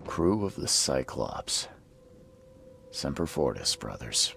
Crew of the Cyclops. Semper Fortis, brothers.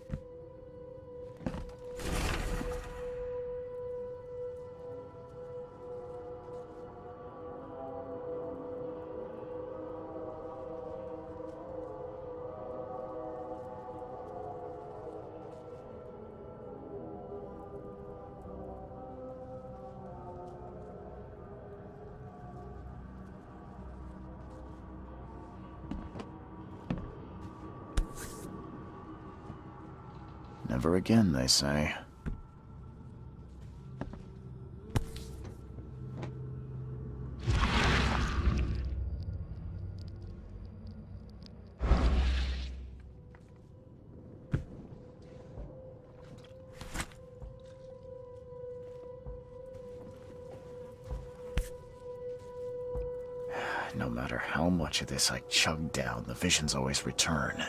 Never again, they say. No matter how much of this I chug down, the visions always return.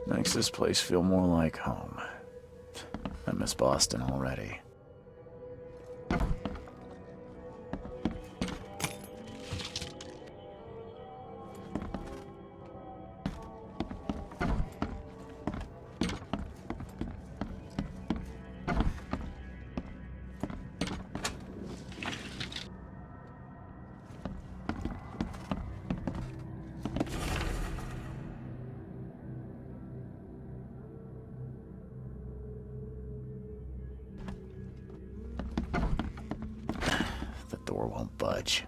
Makes this place feel more like home. I miss Boston already. Door won't budge.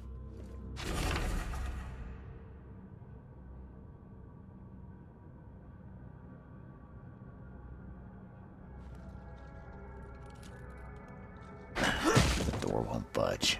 The door won't budge.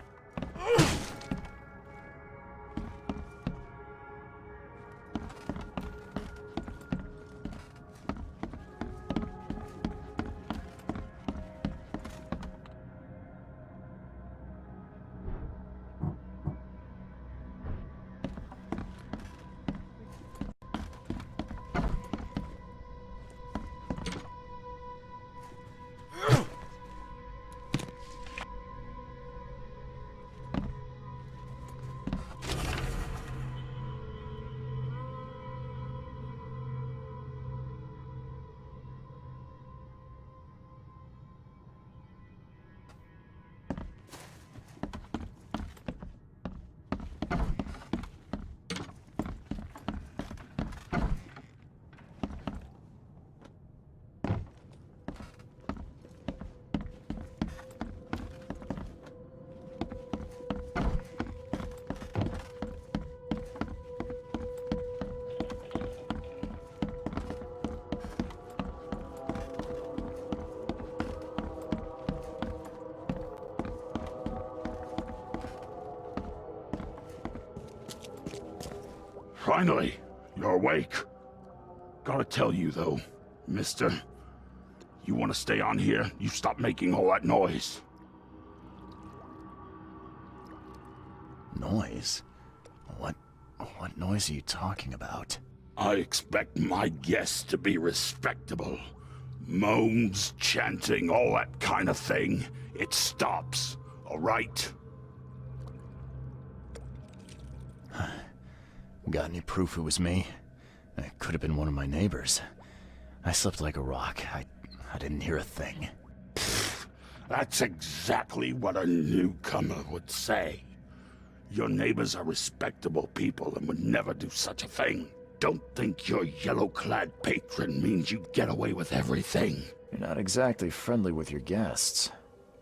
Finally, you're awake. Gotta tell you, though, mister, you want to stay on here, you stop making all that noise. Noise? What noise are you talking about? I expect my guests to be respectable. Moans, chanting, all that kind of thing. It stops, all right? Got any proof it was me? It could have been one of my neighbors. I slept like a rock. I didn't hear a thing. That's exactly what a newcomer would say. Your neighbors are respectable people and would never do such a thing. Don't think your yellow-clad patron means you get away with everything. You're not exactly friendly with your guests.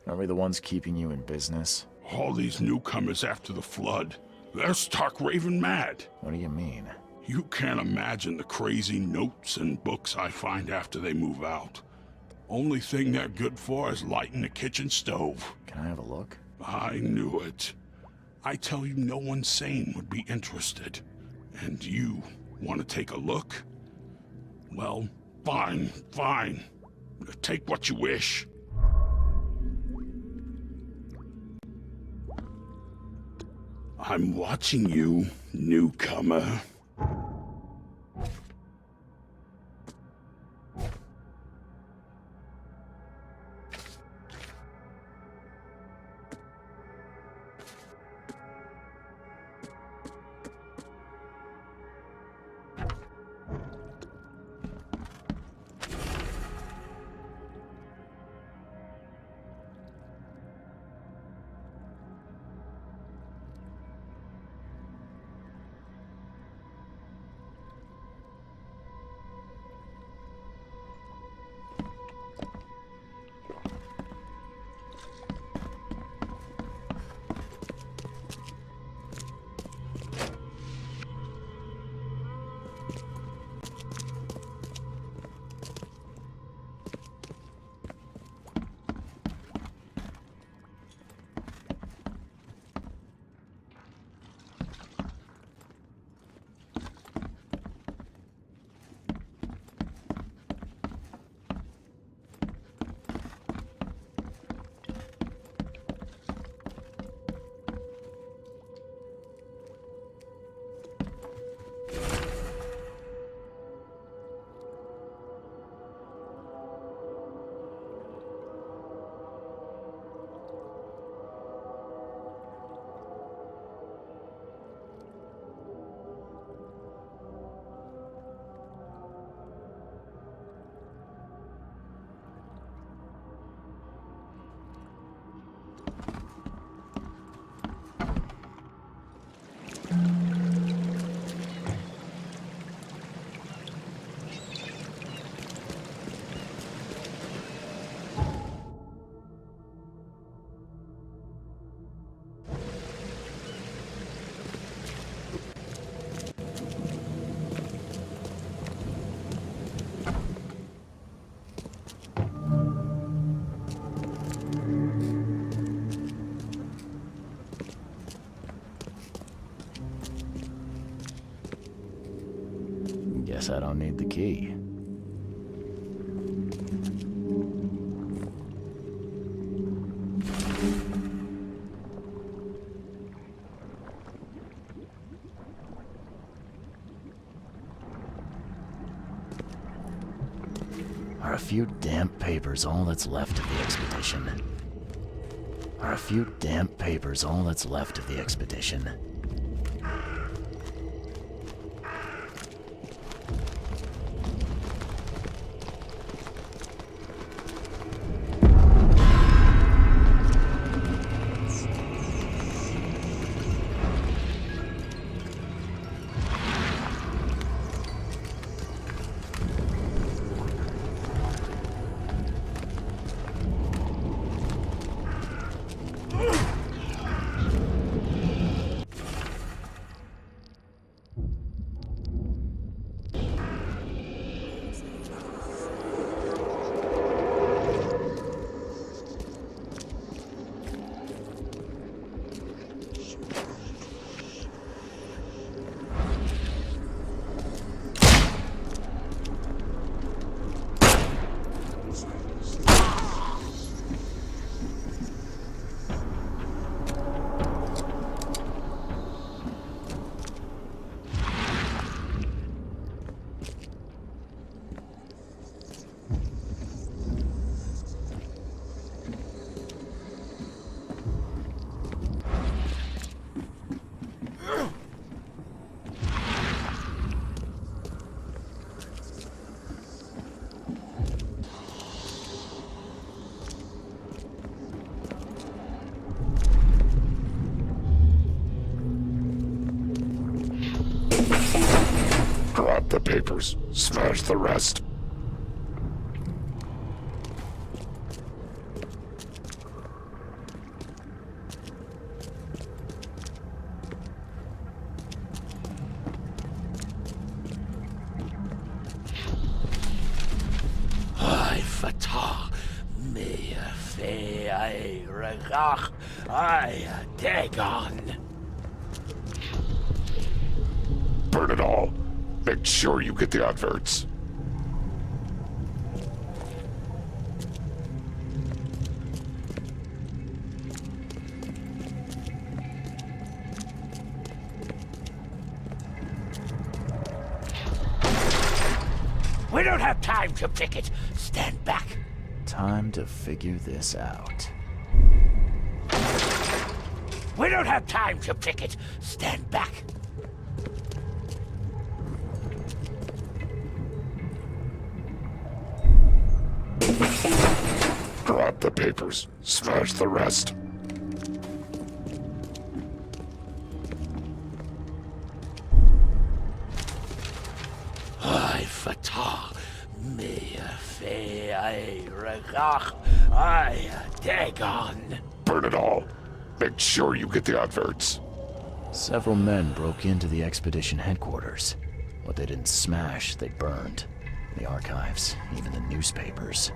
Aren't we the ones keeping you in business? All these newcomers after the flood, they're stark raving mad. What do you mean? You can't imagine the crazy notes and books I find after they move out. Only thing they're good for is lighting the kitchen stove. Can I have a look? I knew it. I tell you, no one sane would be interested. And you want to take a look? Well, fine, fine. Take what you wish. I'm watching you, newcomer. Guess I don't need the key. Are a few damp papers all that's left of the expedition? Are a few damp papers all that's left of the expedition? Smash the rest. I fatah me fe I regach I dagon. Burn it all. Make sure you get the adverts. We don't have time to pick it. Stand back. Time to figure this out. We don't have time to pick it. Stand back. Grab the papers. Smash the rest. I fatah me fe I regach I dagon. Burn it all. Make sure you get the adverts. Several men broke into the expedition headquarters. What they didn't smash, they burned. The archives, even the newspapers.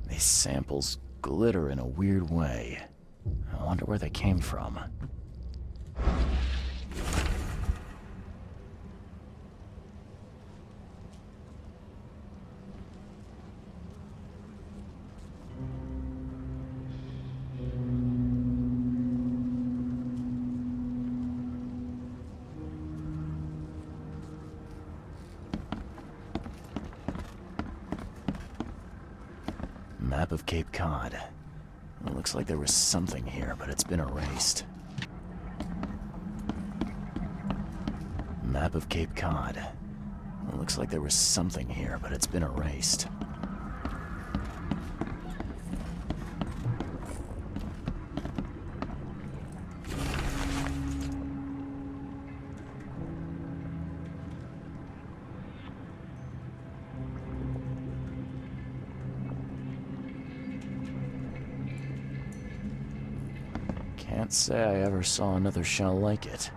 These samples glitter in a weird way. I wonder where they came from. Map of Cape Cod. It looks like there was something here, but it's been erased. Map of Cape Cod. It looks like there was something here, but it's been erased. Can't say I ever saw another shell like it.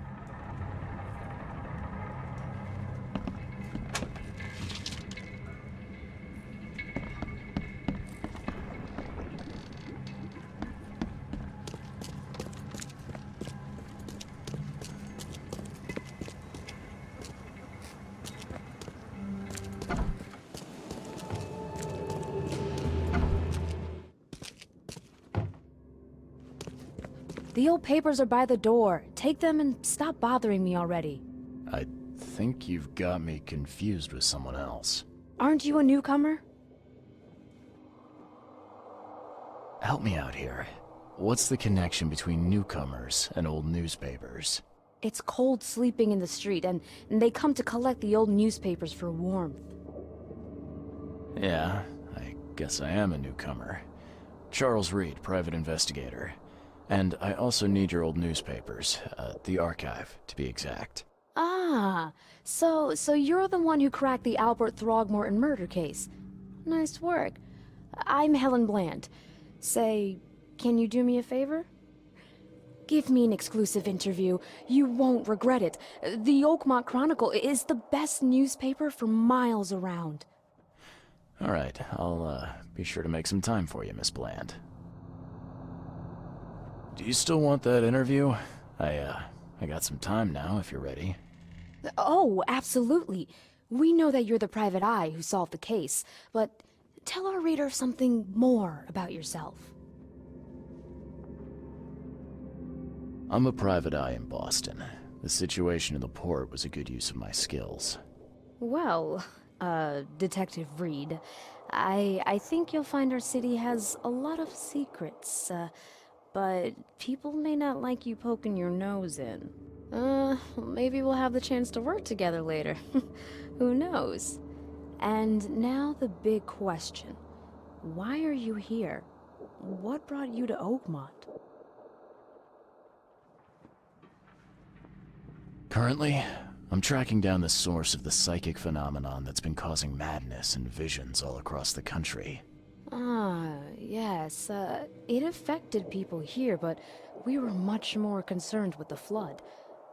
The old papers are by the door. Take them and stop bothering me already. I think you've got me confused with someone else. Aren't you a newcomer? Help me out here. What's the connection between newcomers and old newspapers? It's cold sleeping in the street, and they come to collect the old newspapers for warmth. Yeah, I guess I am a newcomer. Charles Reed, private investigator. And I also need your old newspapers, the archive, to be exact. Ah, so you're the one who cracked the Albert Throgmorton murder case. Nice work. I'm Helen Bland. Say, can you do me a favor? Give me an exclusive interview. You won't regret it. The Oakmont Chronicle is the best newspaper for miles around. All right, I'll be sure to make some time for you, Miss Bland. Do you still want that interview? I got some time now, if you're ready. Oh, absolutely. We know that you're the private eye who solved the case, but tell our reader something more about yourself. I'm a private eye in Boston. The situation in the port was a good use of my skills. Well, Detective Reed, I think you'll find our city has a lot of secrets, but people may not like you poking your nose in. Maybe we'll have the chance to work together later. Who knows? And now the big question. Why are you here? What brought you to Oakmont? Currently, I'm tracking down the source of the psychic phenomenon that's been causing madness and visions all across the country. Ah, yes, it affected people here, but we were much more concerned with the flood.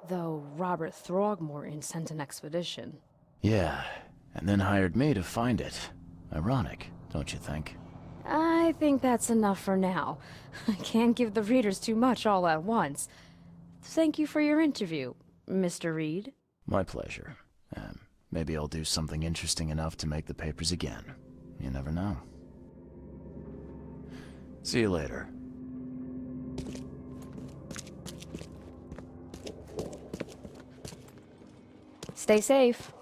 Though Robert Throgmorton sent an expedition. Yeah, and then hired me to find it. Ironic, don't you think? I think that's enough for now. I can't give the readers too much all at once. Thank you for your interview, Mr. Reed. My pleasure. Maybe I'll do something interesting enough to make the papers again. You never know. See you later. Stay safe.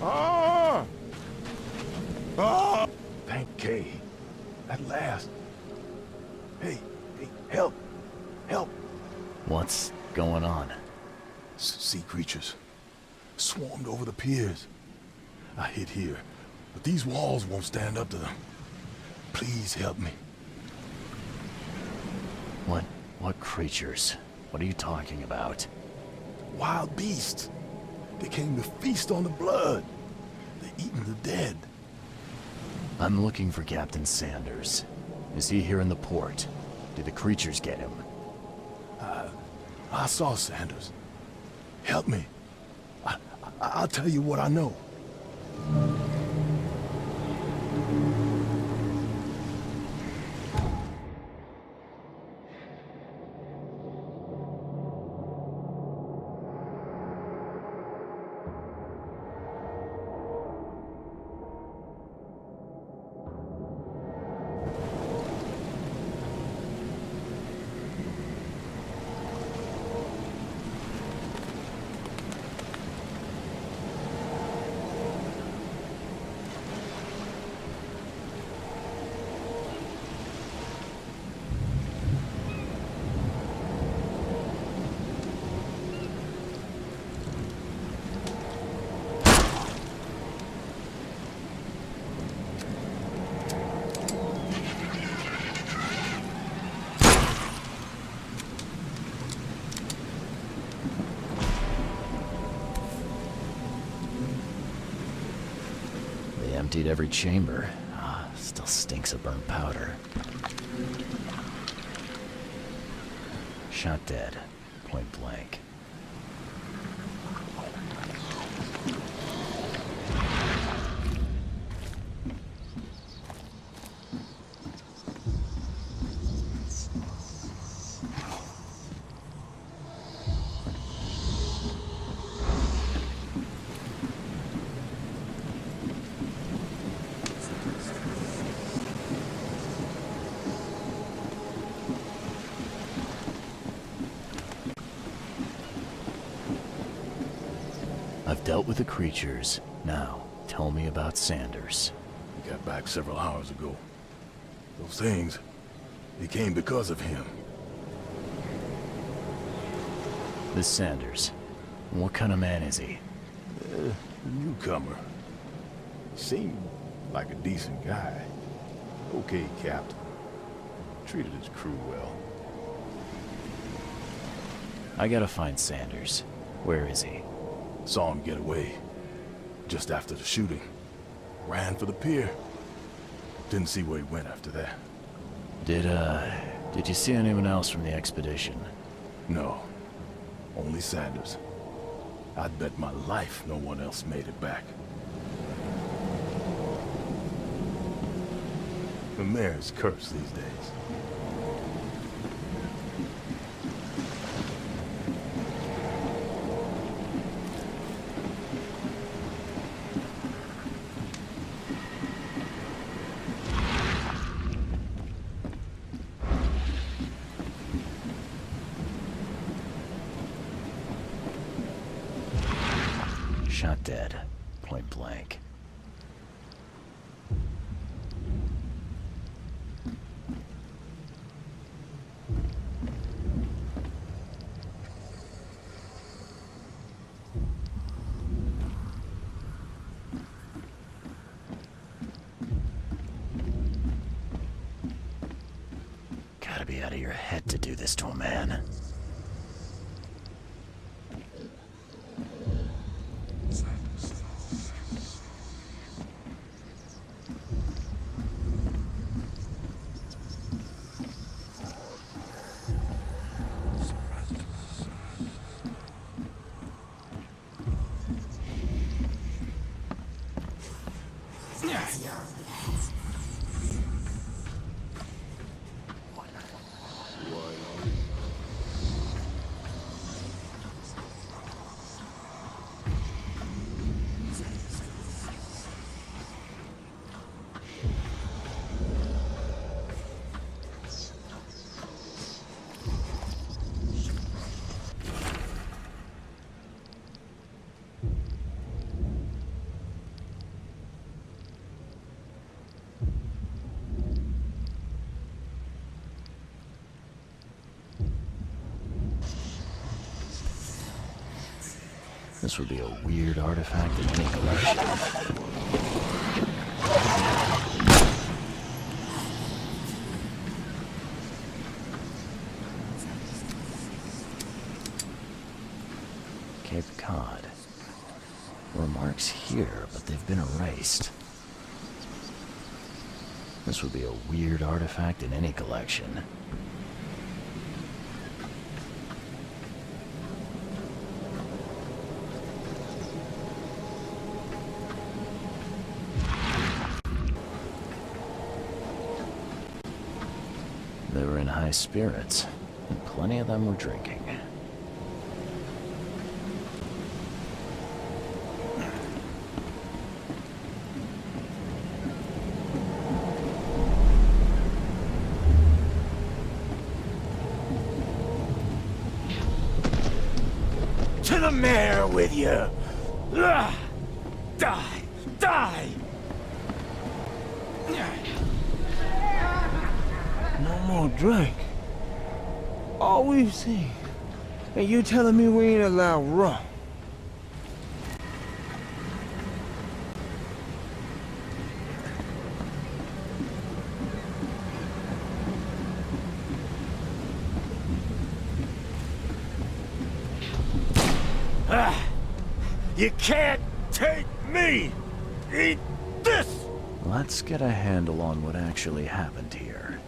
Ah! Ah! Thank Kay. At last. Hey, help! Help! What's going on? Sea creatures. Swarmed over the piers. I hid here, but these walls won't stand up to them. Please help me. What creatures? What are you talking about? Wild beasts. They came to feast on the blood. They're eating the dead. I'm looking for Captain Sanders. Is he here in the port? Did the creatures get him? I saw Sanders. Help me. I'll tell you what I know. Emptied every chamber. Still stinks of burnt powder. Shot dead. Point blank. I've dealt with the creatures. Now, tell me about Sanders. He got back several hours ago. Those things, they came because of him. This Sanders, what kind of man is he? Newcomer. Seemed like a decent guy. Okay, Captain. Treated his crew well. I gotta find Sanders. Where is he? Saw him get away. Just after the shooting. Ran for the pier. Didn't see where he went after that. Did you see anyone else from the expedition? No. Only Sanders. I'd bet my life no one else made it back. The mayor's cursed these days. Shot dead. Point blank. Gotta be out of your head to do this to a man. This would be a weird artifact in any collection. Cape Cod. There were marks here, but they've been erased. This would be a weird artifact in any collection. They were in high spirits, and plenty of them were drinking. To the Mare with you! Die! Die! No more drink. All we've seen. And you telling me we ain't allowed rum? You can't take me! Eat this! Let's get a handle on what actually happened here.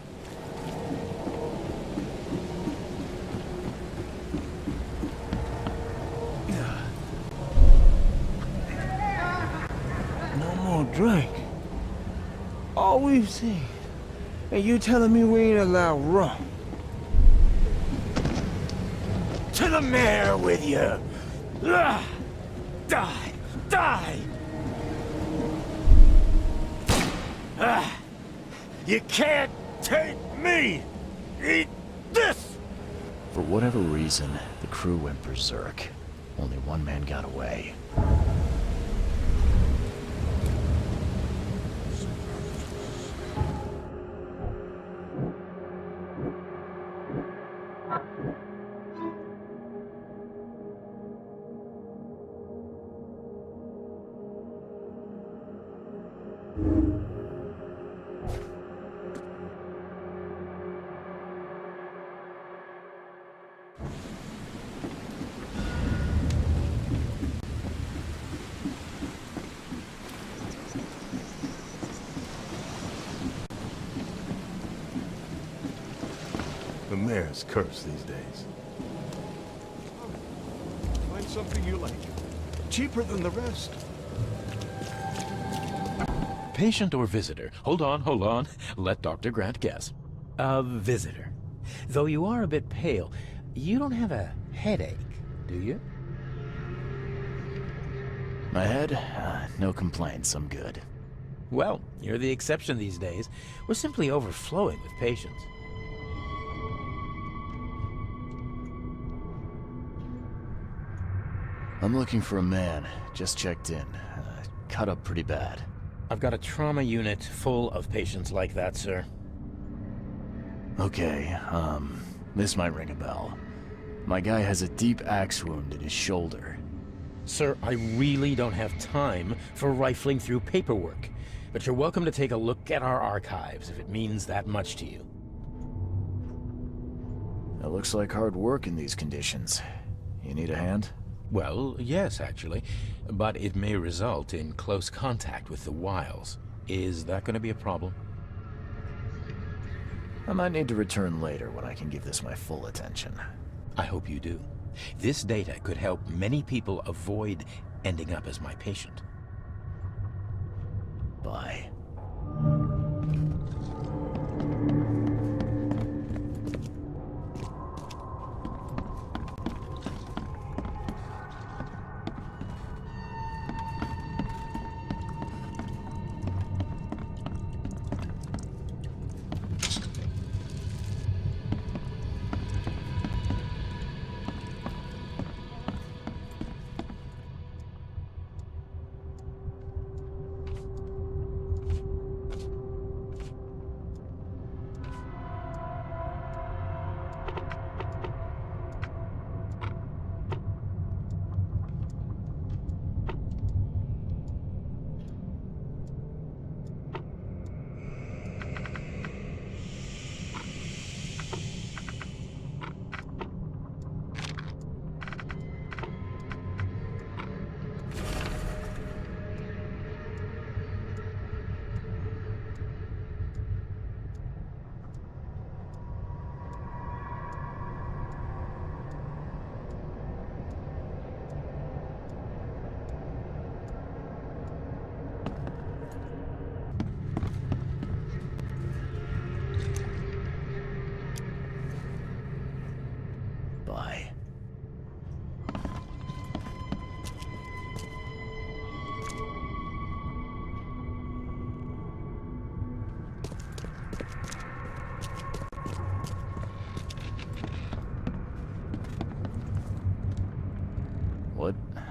No more drink. All we've seen. And you telling me we ain't allowed rum? To the Mare with you! Die! Die! You can't take me! Eat this! For whatever reason, the crew went berserk. Only one man got away. The mayor's cursed these days. Find something you like. Cheaper than the rest. Patient or visitor? Hold on. Let Dr. Grant guess. A visitor. Though you are a bit pale, you don't have a headache, do you? My head? No complaints, I'm good. Well, you're the exception these days. We're simply overflowing with patients. I'm looking for a man. Just checked in. Cut up pretty bad. I've got a trauma unit full of patients like that, sir. Okay, this might ring a bell. My guy has a deep axe wound in his shoulder. Sir, I really don't have time for rifling through paperwork, but you're welcome to take a look at our archives if it means that much to you. It looks like hard work in these conditions. You need a hand? Well, yes, actually, but it may result in close contact with the wiles. Is that going to be a problem? I might need to return later when I can give this my full attention. I hope you do. This data could help many people avoid ending up as my patient. Bye.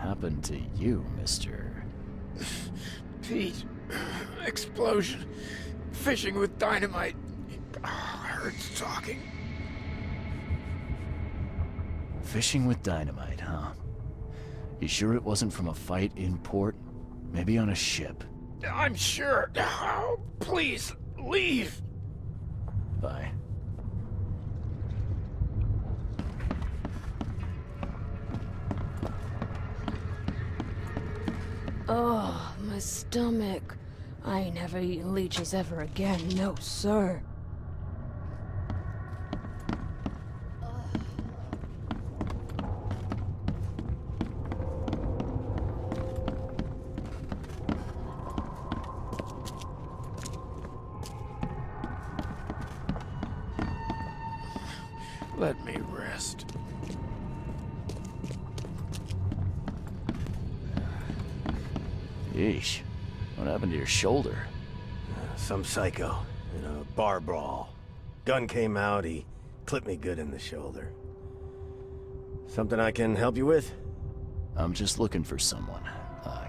happened to you, mister? Pete. Explosion. Fishing with dynamite. Hurts talking. Fishing with dynamite, huh? You sure it wasn't from a fight in port? Maybe on a ship? I'm sure. Oh, please, leave. Bye. Oh, my stomach. I ain't never eaten leeches ever again, no sir. Let me rest. Yeesh. What happened to your shoulder? Some psycho in a bar brawl. Gun came out, he clipped me good in the shoulder. Something I can help you with? I'm just looking for someone.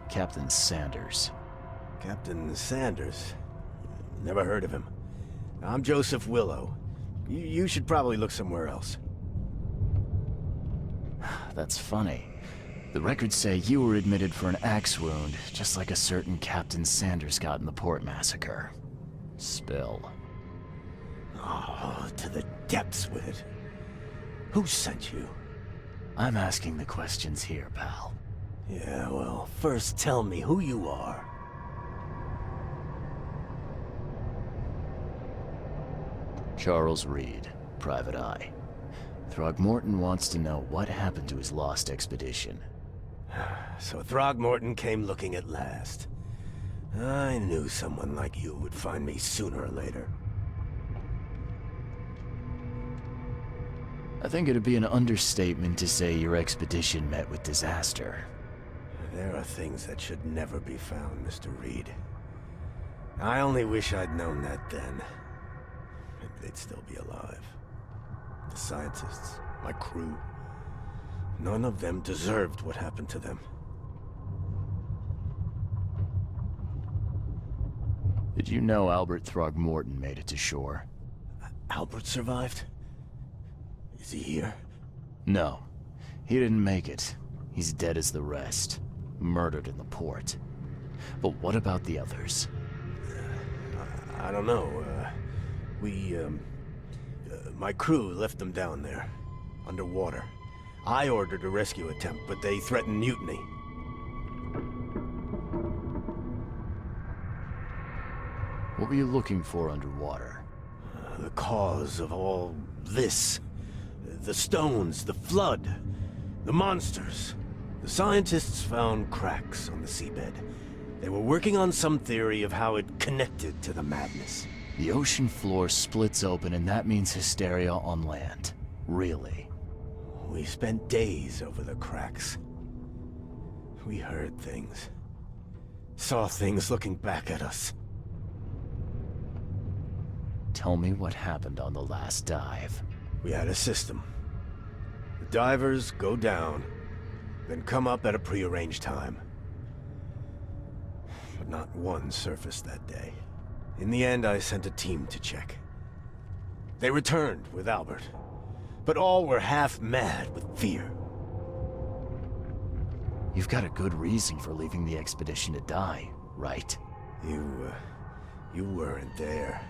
Captain Sanders. Captain Sanders? Never heard of him. I'm Joseph Willow. You should probably look somewhere else. That's funny. The records say you were admitted for an axe wound, just like a certain Captain Sanders got in the port massacre. Spill. Oh, to the depths with it. Who sent you? I'm asking the questions here, pal. Yeah, well, first tell me who you are. Charles Reed, Private Eye. Throgmorton wants to know what happened to his lost expedition. So Throgmorton came looking at last. I knew someone like you would find me sooner or later. I think it'd be an understatement to say your expedition met with disaster. There are things that should never be found, Mr. Reed. I only wish I'd known that then. Maybe they'd still be alive. The scientists, my crew. None of them deserved what happened to them. Did you know Albert Throgmorton made it to shore? Albert survived? Is he here? No. He didn't make it. He's dead as the rest. Murdered in the port. But what about the others? I don't know. My crew left them down there, underwater. I ordered a rescue attempt, but they threatened mutiny. What were you looking for underwater? The cause of all this. The stones, the flood, the monsters. The scientists found cracks on the seabed. They were working on some theory of how it connected to the madness. The ocean floor splits open and that means hysteria on land. Really? We spent days over the cracks. We heard things. Saw things looking back at us. Tell me what happened on the last dive. We had a system. The divers go down, then come up at a prearranged time. But not one surfaced that day. In the end, I sent a team to check. They returned with Albert, but all were half mad with fear. You've got a good reason for leaving the expedition to die, right? You weren't there.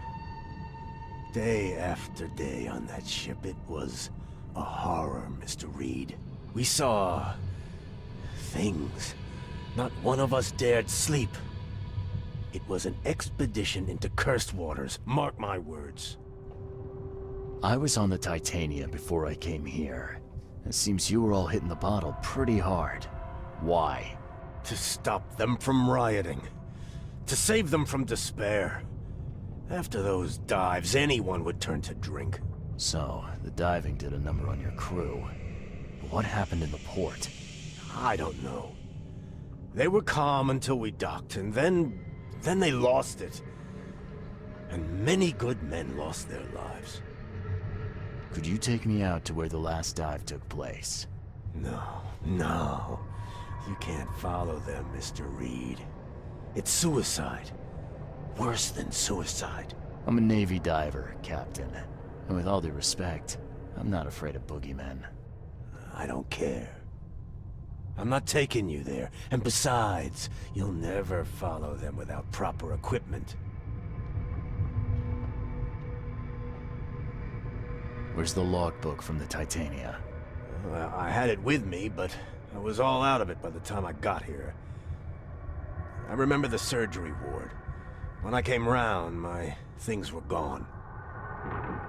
Day after day on that ship, it was a horror, Mr. Reed. We saw things. Not one of us dared sleep. It was an expedition into cursed waters, mark my words. I was on the Titania before I came here. It seems you were all hitting the bottle pretty hard. Why? To stop them from rioting. To save them from despair. After those dives, anyone would turn to drink. So, the diving did a number on your crew. But what happened in the port? I don't know. They were calm until we docked, and then they lost it. And many good men lost their lives. Could you take me out to where the last dive took place? No. You can't follow them, Mr. Reed. It's suicide. Worse than suicide. I'm a Navy diver, Captain. And with all due respect, I'm not afraid of boogeymen. I don't care. I'm not taking you there. And besides, you'll never follow them without proper equipment. Where's the logbook from the Titania? Well, I had it with me, but I was all out of it by the time I got here. I remember the surgery ward. When I came round, my things were gone.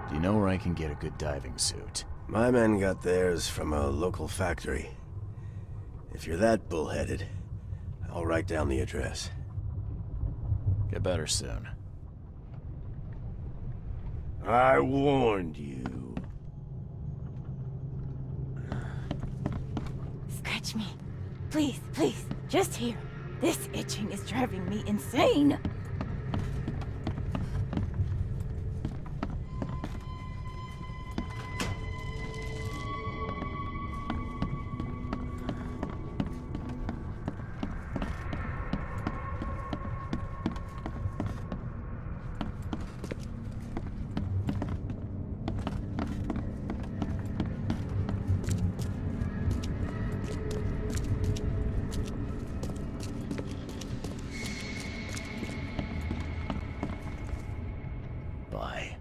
Do you know where I can get a good diving suit? My men got theirs from a local factory. If you're that bullheaded, I'll write down the address. Get better soon. I warned you. Scratch me. Please, please, just here. This itching is driving me insane. Bye.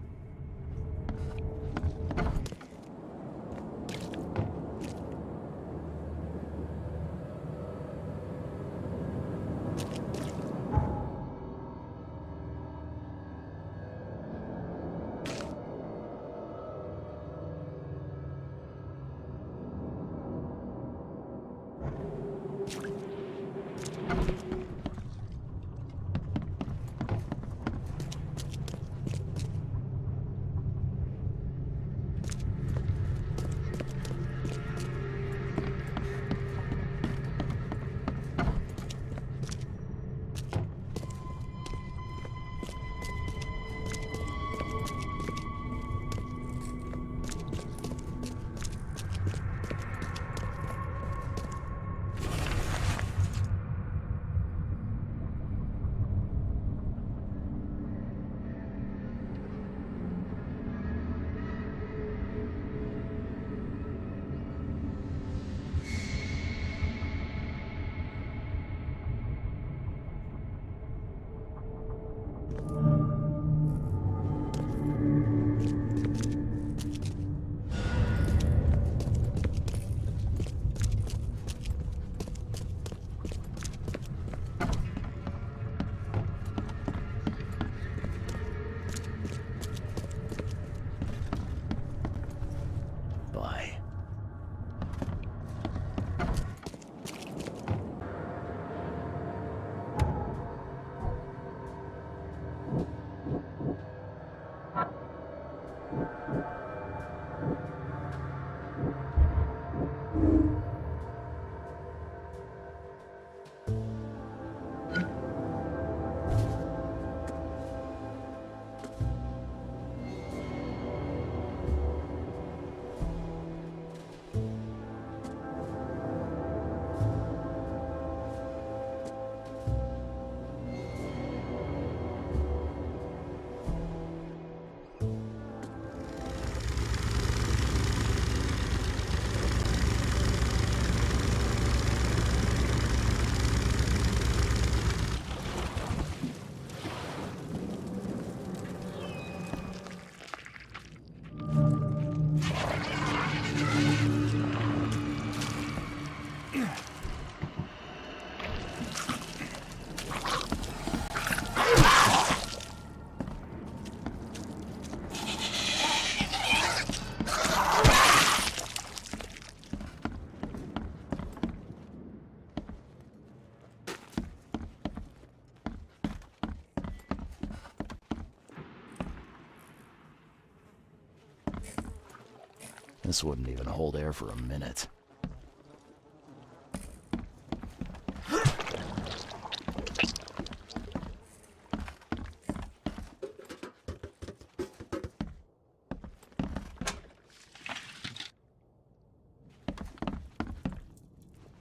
Bye. This wouldn't even hold air for a minute.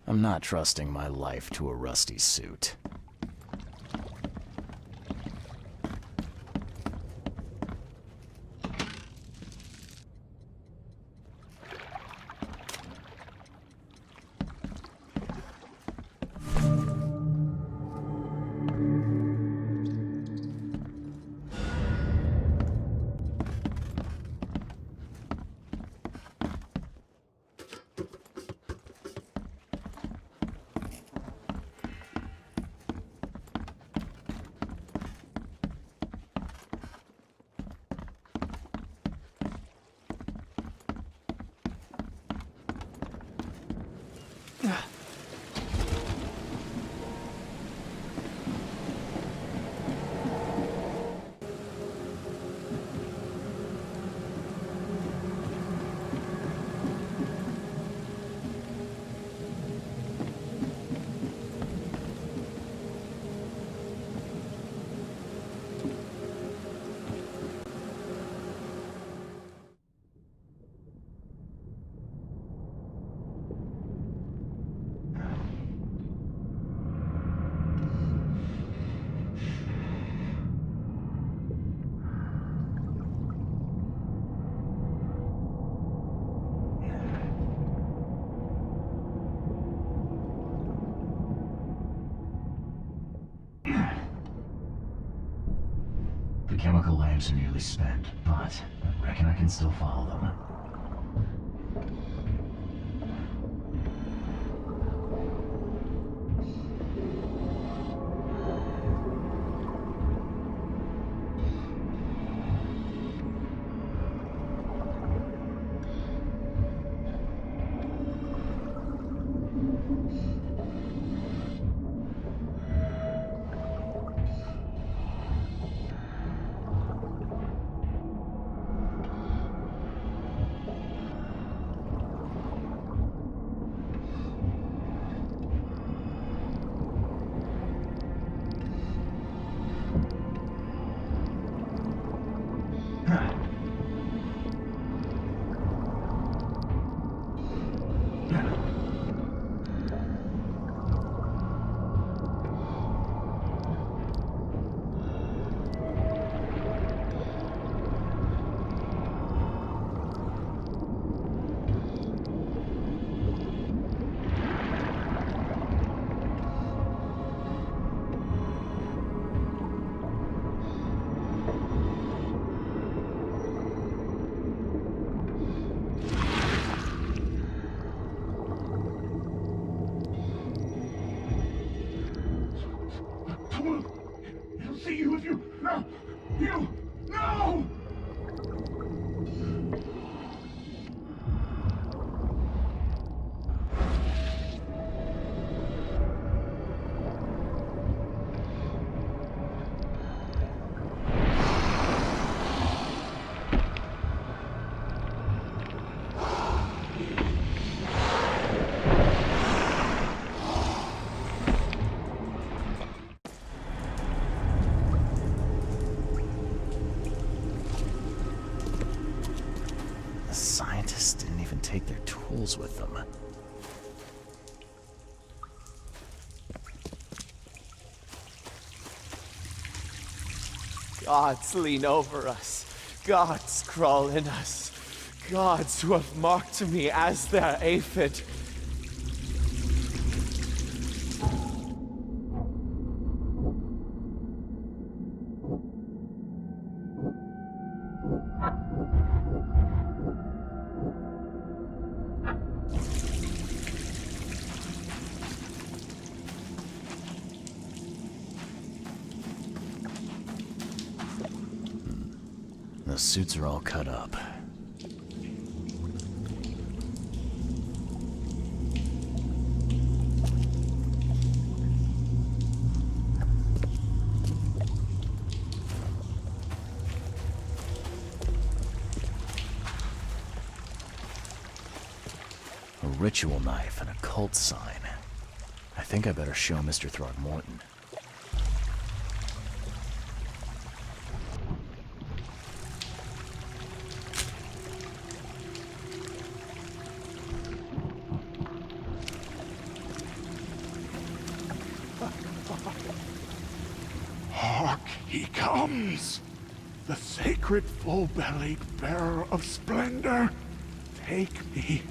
I'm I'm not trusting my life to a rusty suit. The chemical lamps are nearly spent, but I reckon I can still follow them. He'll see you if you... No! You! No! The scientists didn't even take their tools with them. Gods lean over us. Gods crawl in us. Gods who have marked me as their aphid. The suits are all cut up. A ritual knife and a cult sign. I think I better show Mr. Throgmorton. comes! The sacred full-bellied bearer of splendor. Take me,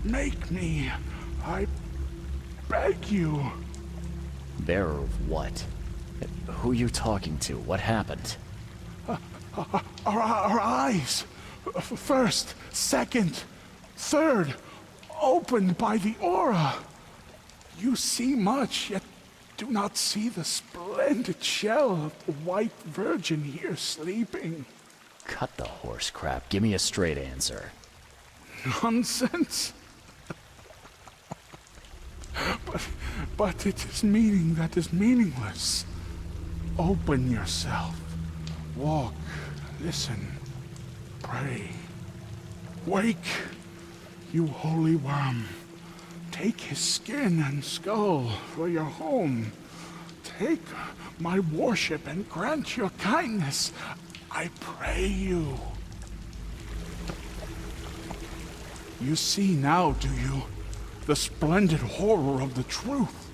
make me, I beg you. Bearer of what? Who are you talking to? What happened? Our eyes, first, second, third, opened by the aura. You see much, yet do not see the splendid shell of the white virgin here sleeping. Cut the horse crap. Give me a straight answer. Nonsense. But it is meaning that is meaningless. Open yourself. Walk, listen, pray. Wake, you holy worm. Take his skin and skull for your home. Take my worship and grant your kindness. I pray you. You see now, do you? The splendid horror of the truth.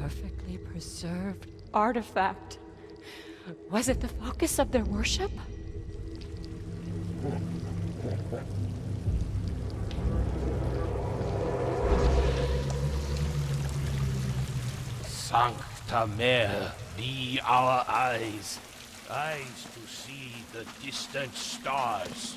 Perfectly preserved artifact. Was it the focus of their worship? Sancta Mare, be our eyes, eyes to see the distant stars.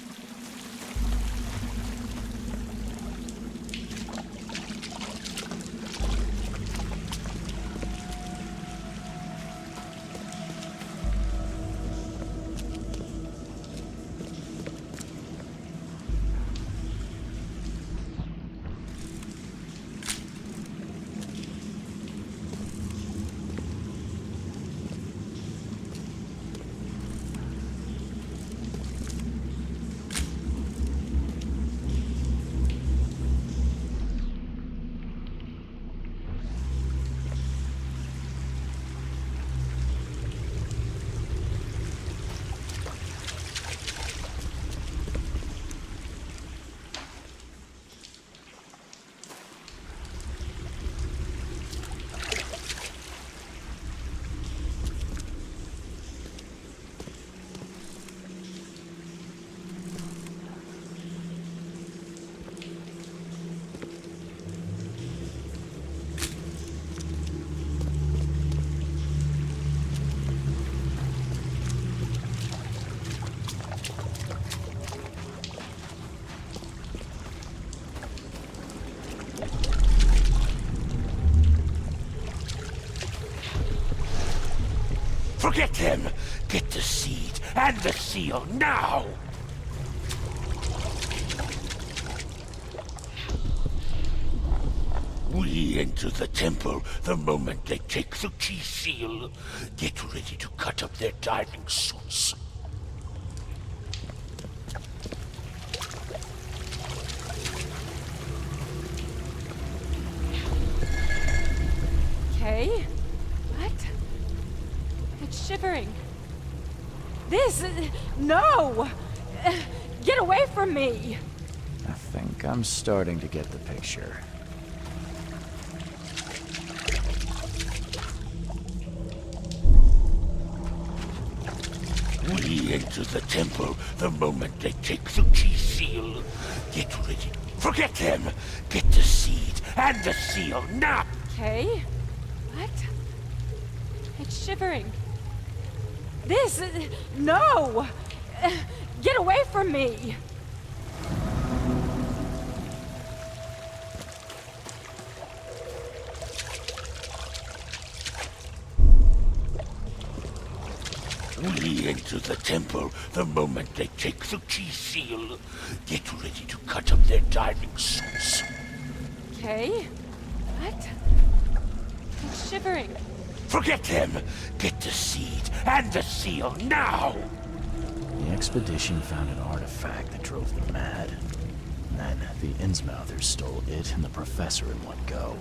Forget him! Get the seed and the seal now! We enter the temple the moment they take the key seal. Get ready to cut up their diving suits. Okay. What? It's shivering. This... No! Get away from me! I think I'm starting to get the picture. We enter the temple the moment they take the key seal. Get ready. Forget him! Get the seed and the seal now! Okay. What? It's shivering. This... No! Get away from me! to the temple the moment they take the key seal. Get ready to cut up their diving suits. Okay. What? I'm shivering. Forget them! Get the seed and the seal now! The expedition found an artifact that drove them mad. Then the Innsmouthers stole it and the professor in one go.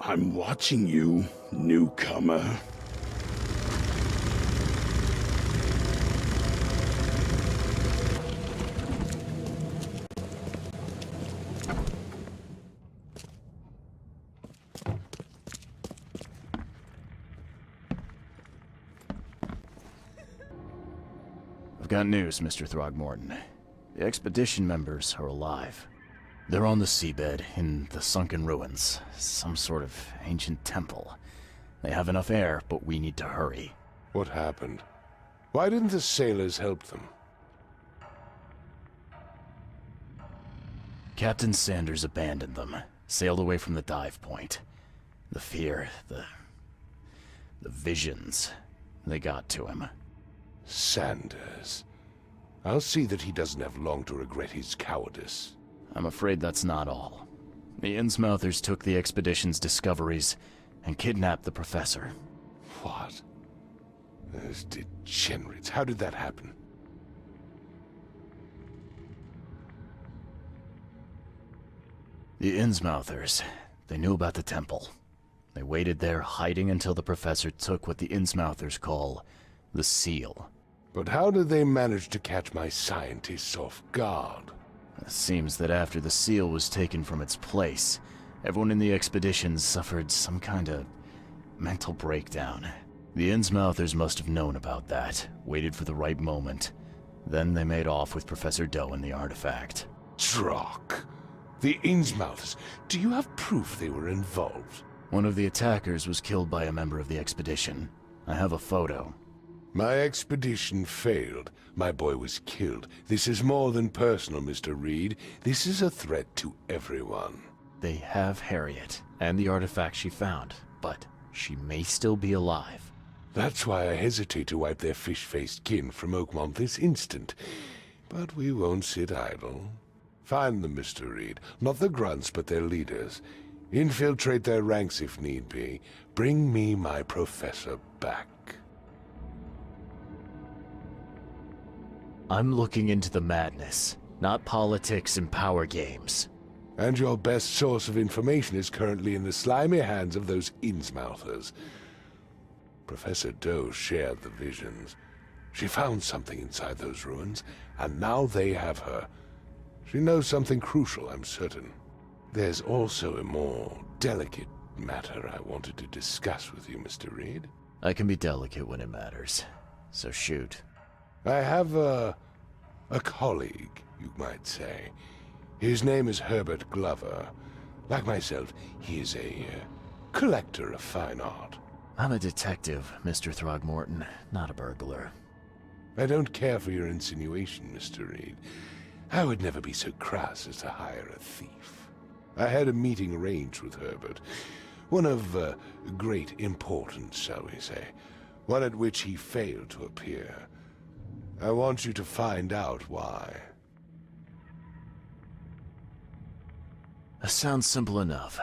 I'm watching you, newcomer. I've got news, Mr. Throgmorton. The expedition members are alive. They're on the seabed, in the sunken ruins. Some sort of ancient temple. They have enough air, but we need to hurry. What happened? Why didn't the sailors help them? Captain Sanders abandoned them. sailed away from the dive point. The fear, the visions, they got to him. Sanders. I'll see that he doesn't have long to regret his cowardice. I'm afraid that's not all. The Innsmouthers took the expedition's discoveries and kidnapped the professor. What? Those degenerates. How did that happen? The Innsmouthers, they knew about the temple. They waited there, hiding until the professor took what the Innsmouthers call the seal. But how did they manage to catch my scientists off guard? It seems that after the seal was taken from its place, everyone in the expedition suffered some kind of mental breakdown. The Innsmouthers must have known about that, waited for the right moment. Then they made off with Professor Doe and the artifact. Drock. The Innsmouthers. Do you have proof they were involved? One of the attackers was killed by a member of the expedition. I have a photo. My expedition failed. My boy was killed. This is more than personal, Mr. Reed. This is a threat to everyone. They have Harriet, and the artifact she found, but she may still be alive. That's why I hesitate to wipe their fish-faced kin from Oakmont this instant. But we won't sit idle. Find them, Mr. Reed. Not the grunts, but their leaders. Infiltrate their ranks if need be. Bring me my professor back. I'm looking into the madness, not politics and power games. And your best source of information is currently in the slimy hands of those Innsmouthers. Professor Doe shared the visions. She found something inside those ruins, and now they have her. She knows something crucial, I'm certain. There's also a more delicate matter I wanted to discuss with you, Mr. Reed. I can be delicate when it matters, so shoot. I have a colleague, you might say. His name is Herbert Glover. Like myself, he is a collector of fine art. I'm a detective, Mr. Throgmorton, not a burglar. I don't care for your insinuation, Mr. Reed. I would never be so crass as to hire a thief. I had a meeting arranged with Herbert. One of great importance, shall we say. One at which he failed to appear. I want you to find out why. That sounds simple enough.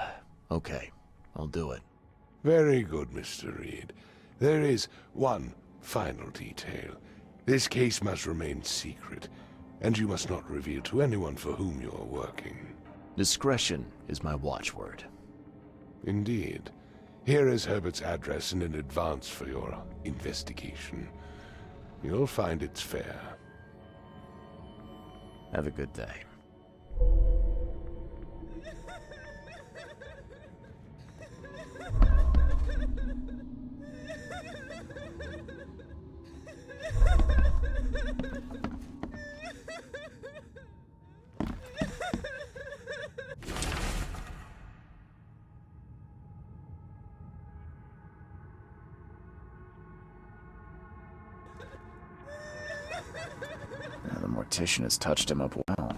Okay, I'll do it. Very good, Mr. Reed. There is one final detail. This case must remain secret, and you must not reveal to anyone for whom you are working. Discretion is my watchword. Indeed. Here is Herbert's address and an advance for your investigation. You'll find it's fair. Have a good day. The mortician has touched him up well.